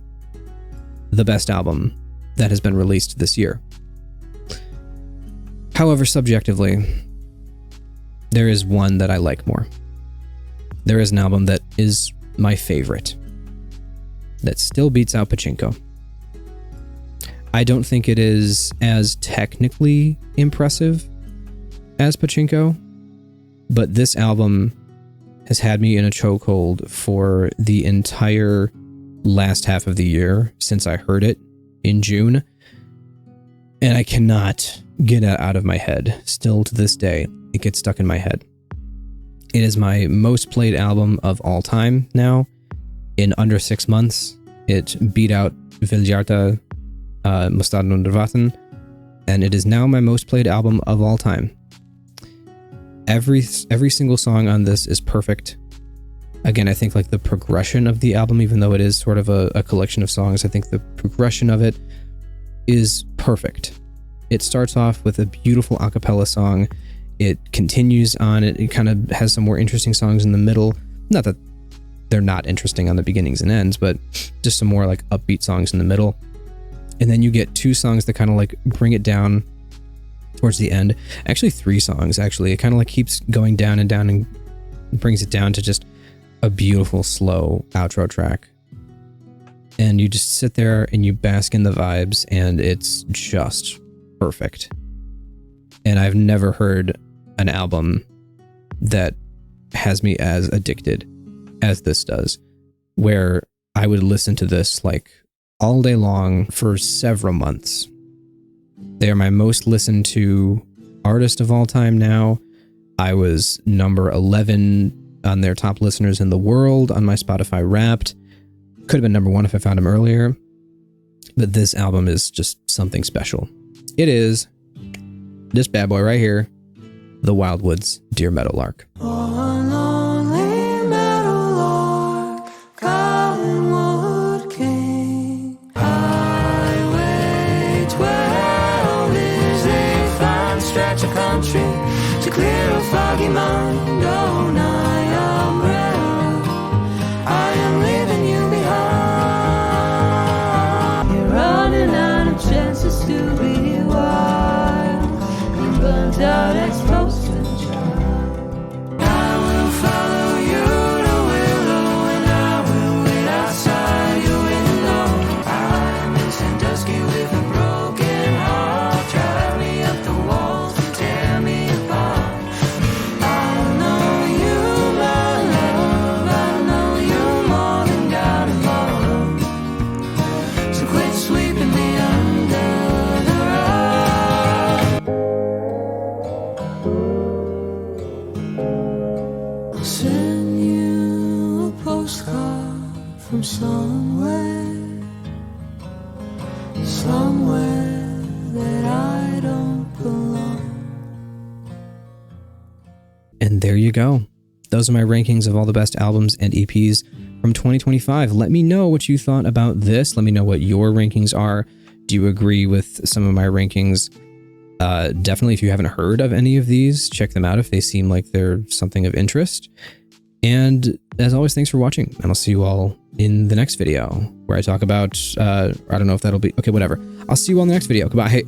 the best album that has been released this year. However, subjectively, there is one that I like more. There is an album that is my favorite, that still beats out Pachinko. I don't think it is as technically impressive as Pachinko, but this album has had me in a chokehold for the entire last half of the year since I heard it in June, and I cannot get it out of my head. Still to this day, it gets stuck in my head. It is my most played album of all time now. In under 6 months, it beat out Viljarta Mostad under Vatten, and it is now my most played album of all time. Every single song on this is perfect. Again, I think like the progression of the album, even though it is sort of a collection of songs, I think the progression of it is perfect. It starts off with a beautiful a cappella song. It continues on. It kind of has some more interesting songs in the middle. Not that they're not interesting on the beginnings and ends, but just some more like upbeat songs in the middle. And then you get 2 songs that kind of like bring it down towards the end. Actually 3 songs, actually. It kind of like keeps going down and brings it down to just a beautiful slow outro track. And you just sit there and you bask in the vibes, and it's just perfect. And I've never heard an album that has me as addicted as this does, where I would listen to this like all day long for several months. They are my most listened to artist of all time now. I was number 11 on their top listeners in the world on my Spotify Wrapped. Could have been number 1 if I found him earlier. But this album is just something special. It is this bad boy right here, The Wildwood's Dear Meadowlark. Oh, lonely meadowlark, Cottonwood King. Highway 12 is a fine stretch of country to clear a foggy mind. Oh, night umbrella, I am leaving you behind. You're running out of chances to be wild. You burnt out exposed and dry. I will follow you to Willow, and I will wait outside your window. I'm in Sandusky with a broken heart. Drive me up the walls and tear me apart. I know you, my love. I know you more than God above. So quit sweeping me under the rug. I'll send you a postcard from somewhere that I don't belong. And there you go. Those are my rankings of all the best albums and EPs from 2025. Let me know what you thought about this. Let me know what your rankings are. Do you agree with some of my rankings? Definitely, if you haven't heard of any of these, check them out if they seem like they're something of interest. And as always, thanks for watching, and I'll see you all in the next video where I talk about, I don't know if that'll be, okay, whatever. I'll see you all in the next video. Goodbye. Hey.